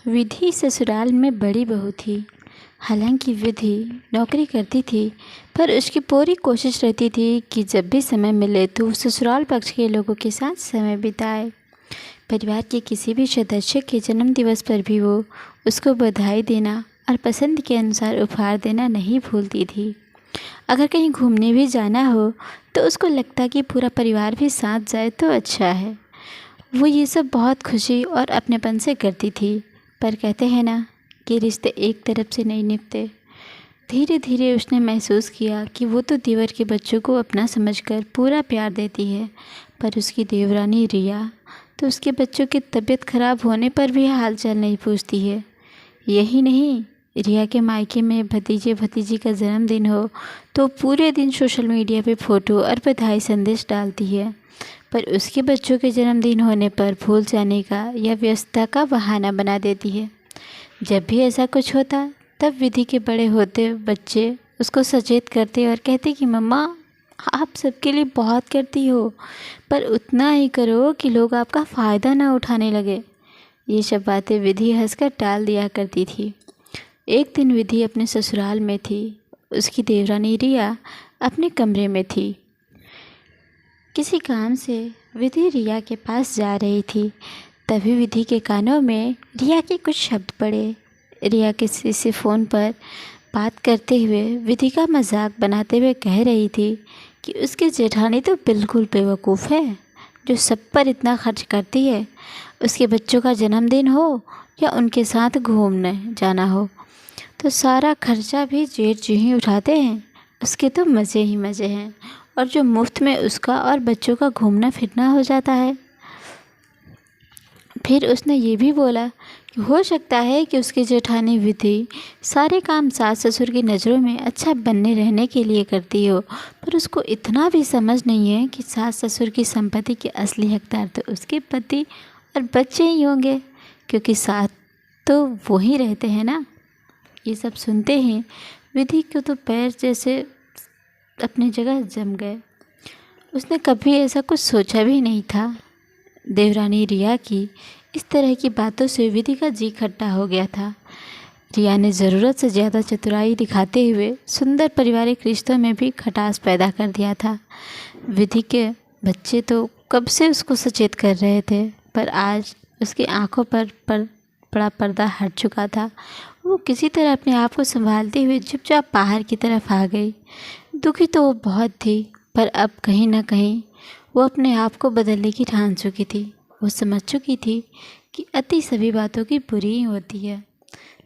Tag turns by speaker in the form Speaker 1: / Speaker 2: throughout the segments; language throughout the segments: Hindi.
Speaker 1: विधि ससुराल में बड़ी बहू थी। हालांकि विधि नौकरी करती थी, पर उसकी पूरी कोशिश रहती थी कि जब भी समय मिले तो वो ससुराल पक्ष के लोगों के साथ समय बिताए। परिवार के किसी भी सदस्य के जन्मदिवस पर भी वो उसको बधाई देना और पसंद के अनुसार उपहार देना नहीं भूलती थी। अगर कहीं घूमने भी जाना हो तो उसको लगता कि पूरा परिवार भी साथ जाए तो अच्छा है। वो ये सब बहुत खुशी और अपनेपन से करती थी। पर कहते हैं ना कि रिश्ते एक तरफ से नहीं निभते। धीरे धीरे उसने महसूस किया कि वो तो देवर के बच्चों को अपना समझकर पूरा प्यार देती है, पर उसकी देवरानी रिया तो उसके बच्चों की तबीयत खराब होने पर भी हालचाल नहीं पूछती है। यही नहीं, रिया के मायके में भतीजे भतीजी का जन्मदिन हो तो पूरे दिन सोशल मीडिया पे फ़ोटो और बधाई संदेश डालती है, पर उसके बच्चों के जन्मदिन होने पर भूल जाने का या व्यस्तता का बहाना बना देती है। जब भी ऐसा कुछ होता तब विधि के बड़े होते बच्चे उसको सचेत करते और कहते कि मम्मा, आप सबके लिए बहुत करती हो, पर उतना ही करो कि लोग आपका फ़ायदा ना उठाने लगे। ये सब बातें विधि हंसकर टाल दिया करती थी। एक दिन विधि अपने ससुराल में थी। उसकी देवरानी रिया अपने कमरे में थी। किसी काम से विधि रिया के पास जा रही थी। तभी विधि के कानों में रिया के कुछ शब्द पड़े। रिया किसी से फ़ोन पर बात करते हुए विधि का मजाक बनाते हुए कह रही थी कि उसकी जेठानी तो बिल्कुल बेवकूफ़ है, जो सब पर इतना खर्च करती है। उसके बच्चों का जन्मदिन हो या उनके साथ घूमने जाना हो तो सारा खर्चा भी जेठ जी ही उठाते हैं। उसके तो मज़े ही मज़े हैं, और जो मुफ्त में उसका और बच्चों का घूमना फिरना हो जाता है। फिर उसने ये भी बोला कि हो सकता है कि उसकी जेठानी विधि सारे काम सास ससुर की नज़रों में अच्छा बनने रहने के लिए करती हो, पर उसको इतना भी समझ नहीं है कि सास ससुर की संपत्ति के असली हकदार तो उसके पति और बच्चे ही होंगे, क्योंकि साथ तो वो ही रहते हैं ना। ये सब सुनते ही विधि को तो पैर जैसे अपनी जगह जम गए। उसने कभी ऐसा कुछ सोचा भी नहीं था। देवरानी रिया की इस तरह की बातों से विधि का जी खट्टा हो गया था। रिया ने ज़रूरत से ज़्यादा चतुराई दिखाते हुए सुंदर पारिवारिक रिश्तों में भी खटास पैदा कर दिया था। विधि के बच्चे तो कब से उसको सचेत कर रहे थे, पर आज उसकी आंखों पर बड़ा पर्दा हट चुका था। वो किसी तरह अपने आप को संभालते हुए चुपचाप बाहर की तरफ आ गई। दुखी तो वो बहुत थी, पर अब कहीं ना कहीं वो अपने आप को बदलने की ठान चुकी थी। वो समझ चुकी थी कि अति सभी बातों की बुरी ही होती है।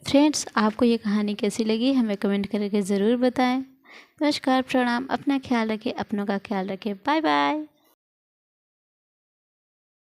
Speaker 1: फ्रेंड्स, आपको ये कहानी कैसी लगी हमें कमेंट करके ज़रूर बताएं। नमस्कार, प्रणाम, अपना ख्याल रखें, अपनों का ख्याल रखें। Bye bye.